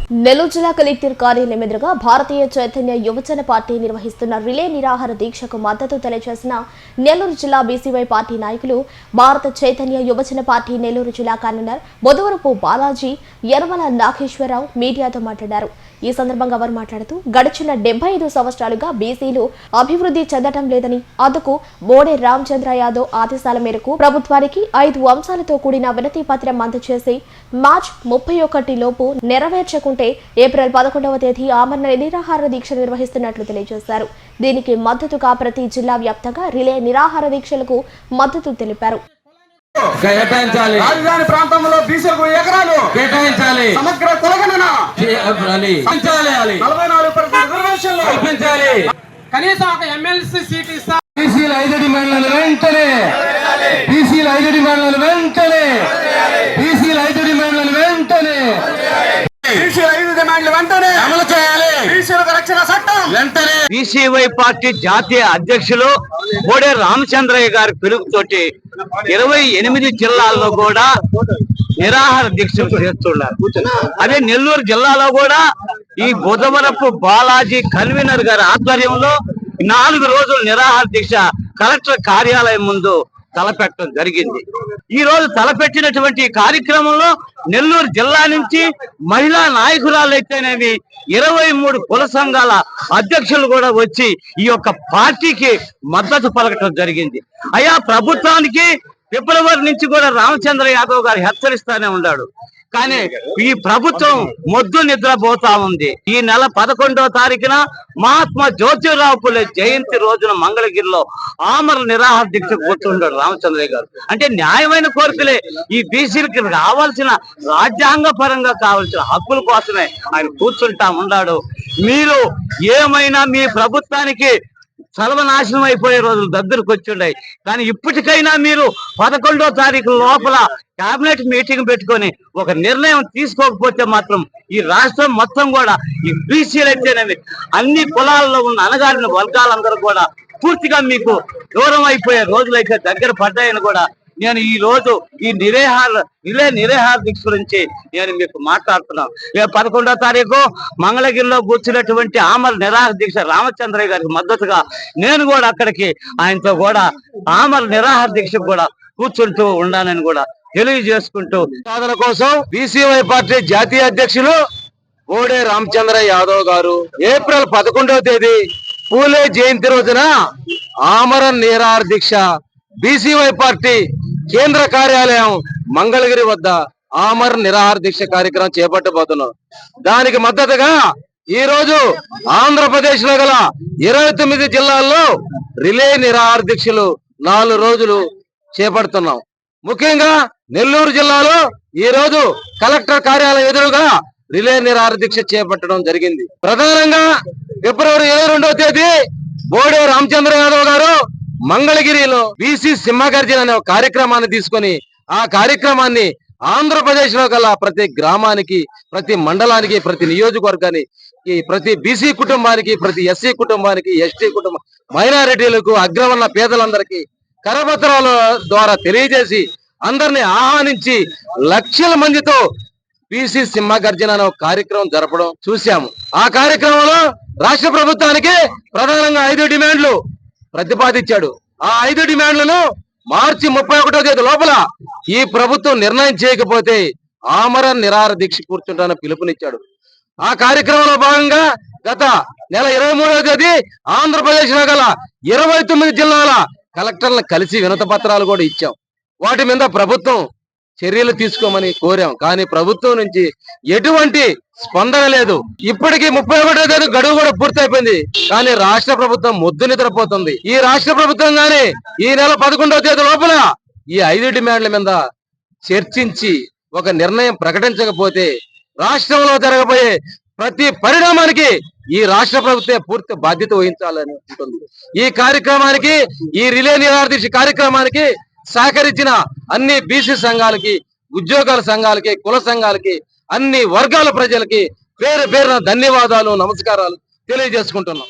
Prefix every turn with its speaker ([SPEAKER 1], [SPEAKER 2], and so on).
[SPEAKER 1] నెల్లూరు జిల్లా కలెక్టర్ కార్యాలయం ఎదురుగా భారతీయ చైతన్య యువజన పార్టీ నిర్వహిస్తున్న రిలే నిరాహార దీక్షకు మద్దతు తెలియజేసిన నెల్లూరు జిల్లా బీసీవై పార్టీ నాయకులు భారత చైతన్య యువజన పార్టీ నెల్లూరు జిల్లా కన్వీనర్ బొదవరపు బాలాజీ యనమల నాగేశ్వరరావు మీడియాతో మాట్లాడారు. ఈ సందర్భంగా వారు మాట్లాడుతూ గడిచిన 75 సంవత్సరాలుగా బీసీలు అభివృద్ధి చెందటం లేదని, అందుకు బోడే రామచంద్ర యాదవ్ ఆదేశాల మేరకు ప్రభుత్వానికి 5 అంశాలతో కూడిన వినతి పత్రం అందజేసి మార్చి 31 లోపు నెరవేర్చకుంటే ఏప్రిల్ 11వ తేదీ ఆమరణ నిరాహార దీక్ష నిర్వహిస్తున్నట్లు తెలియజేశారు. దీనికి మద్దతుగా ప్రతి జిల్లా వ్యాప్తంగా రిలే నిరాహార దీక్షలకు మద్దతు తెలిపారు.
[SPEAKER 2] రాజధాని ప్రాంతంలో బీసీలకు ఎకరాలు కేటాయించాలి. సమగ్ర కులగణన 44% రిజర్వేషన్లు కల్పించాలి.
[SPEAKER 3] కనీసం ఒక ఎమ్మెల్సీ సీట్ ఇస్తారు.
[SPEAKER 2] బీసీల 5 డిమాండ్లను వెంటనే బీసీల 5 డిమాండ్లను వెంటనే బీసీల 5 డిమాండ్లను వెంటనే బీసీల 5 డిమాండ్లు వెంటనే అమలు చేయాలి. బీసీలకు రక్షణ చట్టం వెంటనే.
[SPEAKER 4] బీసీవై పార్టీ జాతీయ అధ్యక్షులు బోడే రామచంద్రయ్య గారి పిలుపుతోటి 28 జిల్లాల్లో కూడా నిరాహార దీక్షలు చేస్తున్నారు. అదే నెల్లూరు జిల్లాలో కూడా ఈ బుధవరపు బాలాజీ కన్వీనర్ గారి ఆధ్వర్యంలో 4 రోజులు నిరాహార దీక్ష కలెక్టర్ కార్యాలయం ముందు తలపెట్టడం జరిగింది. ఈ రోజు తలపెట్టినటువంటి కార్యక్రమంలో నెల్లూరు జిల్లా నుంచి మహిళా నాయకురాలైతేనేవి 23 కుల సంఘాల అధ్యక్షులు కూడా వచ్చి ఈ యొక్క పార్టీకి మద్దతు పలకటం జరిగింది. అయా ప్రభుత్వానికి ఫిబ్రవరి నుంచి కూడా రామచంద్ర యాదవ్ గారు హెచ్చరిస్తానే ఉన్నాడు. కానీ ఈ ప్రభుత్వం మొద్దు నిద్రపోతా ఉంది. ఈ నెల 11వ తారీఖున మహాత్మా జ్యోతిరావు పులే జయంతి రోజున మంగళగిరిలో ఆమరణ నిరాహార దీక్ష కూర్చుంటాడు రామచంద్రయ్య గారు. అంటే న్యాయమైన కోరికలే ఈ బీసీలకి రావాల్సిన రాజ్యాంగ పరంగా కావాల్సిన హక్కుల కోసమే ఆయన కూర్చుంటా ఉన్నాడు. మీరు ఏమైనా మీ ప్రభుత్వానికి సర్వనాశనం అయిపోయే రోజులు దగ్గరకు వచ్చున్నాయి. కానీ ఇప్పటికైనా మీరు 11వ తారీఖు లోపల కేబినెట్ మీటింగ్ పెట్టుకొని ఒక నిర్ణయం తీసుకోకపోతే మాత్రం ఈ రాష్ట్రం మొత్తం కూడా ఈ బీసీలు అయితేనేవి అన్ని కులాల్లో ఉన్న అణగారిన వర్గాలందరూ కూడా పూర్తిగా మీకు దూరం అయిపోయే రోజులైతే దగ్గర పడ్డాయని కూడా నేను ఈ రోజు ఈ రిలే నిరాహార దీక్ష గురించి నేను మీకు మాట్లాడుతున్నాను. 11వ తారీఖు మంగళగిరిలో కూర్చున్నటువంటి ఆమరణ నిరాహార దీక్ష రామచంద్రయ్య గారికి మద్దతుగా నేను కూడా అక్కడికి ఆయనతో కూడా ఆమరణ నిరాహార దీక్ష కూడా కూర్చుంటూ ఉండాలని కూడా తెలియజేసుకుంటూ సాధన కోసం బీసీవై పార్టీ జాతీయ అధ్యక్షులు బోడే రామచంద్ర యాదవ్ గారు ఏప్రిల్ 11వ తేదీ పూలే జయంతి రోజున ఆమరణ నిరాహార దీక్ష బీసీవై పార్టీ కేంద్ర కార్యాలయం మంగళగిరి వద్ద ఆమరణ నిరాహార దీక్ష కార్యక్రమం చేపట్టబోతున్నాం. దానికి మద్దతుగా ఈ రోజు ఆంధ్రప్రదేశ్ లో గల 29 జిల్లాల్లో రిలే నిరాహార దీక్షలు 4 రోజులు చేపడుతున్నాం. ముఖ్యంగా నెల్లూరు జిల్లాలో ఈ రోజు కలెక్టర్ కార్యాలయం ఎదురుగా రిలే నిరాహార దీక్ష చేపట్టడం జరిగింది. ప్రధానంగా ఫిబ్రవరి 22వ తేదీ బోడే రామచంద్ర యాదవ్ గారు మంగళగిరిలో బీసీ సింహగర్జన అనే కార్యక్రమాన్ని తీసుకొని ఆ కార్యక్రమాన్ని ఆంధ్రప్రదేశ్ లో గల ప్రతి గ్రామానికి, ప్రతి మండలానికి, ప్రతి నియోజకవర్గానికి, ప్రతి బీసీ కుటుంబానికి, ప్రతి ఎస్సీ కుటుంబానికి, ఎస్టీ కుటుంబం, మైనారిటీలకు, అగ్రవర్ణ పేదలందరికీ కరపత్రాల ద్వారా తెలియజేసి అందరినీ ఆహ్వానించి లక్షల మందితో బీసీ సింహగర్జన అనే కార్యక్రమం జరపడం చూశాము. ఆ కార్యక్రమంలో రాష్ట్ర ప్రభుత్వానికి ప్రధానంగా 5 డిమాండ్లు ప్రతిపాదించాడు. ఆ 5 డిమాండ్లను మార్చి 31వ తేదీ లోపల ఈ ప్రభుత్వం నిర్ణయం చేయకపోతే ఆమరణ నిరాహార దీక్ష కూర్చుంటానని పిలుపునిచ్చాడు. ఆ కార్యక్రమంలో భాగంగా గత నెల 23వ తేదీ ఆంధ్రప్రదేశ్ లో గల 29 జిల్లాల కలెక్టర్లను కలిసి వినతి పత్రాలు కూడా ఇచ్చాం. వాటి మీద ప్రభుత్వం చర్యలు తీసుకోమని కోరాం. కానీ ప్రభుత్వం నుంచి ఎటువంటి స్పందన లేదు. ఇప్పటికీ 31వ తేదీ గడువు కూడా పూర్తయిపోయింది. కానీ రాష్ట్ర ప్రభుత్వం మొద్దు నిద్రపోతుంది. ఈ రాష్ట్ర ప్రభుత్వం గాని ఈ నెల 11వ తేదీ లోపల ఈ 5 డిమాండ్ల మీద చర్చించి ఒక నిర్ణయం ప్రకటించకపోతే రాష్ట్రంలో జరగబోయే ప్రతి పరిణామానికి ఈ రాష్ట్ర ప్రభుత్వం పూర్తి బాధ్యత వహించాలని ఉంటుంది. ఈ కార్యక్రమానికి, ఈ రిలే నిరాహార దీక్ష కార్యక్రమానికి సహకరించిన అన్ని బీసీ సంఘాలకి, ఉద్యోగాల సంఘాలకి, కుల సంఘాలకి, అన్ని వర్గాల ప్రజలకి పేరు పేరున ధన్యవాదాలు, నమస్కారాలు తెలియజేసుకుంటున్నాం.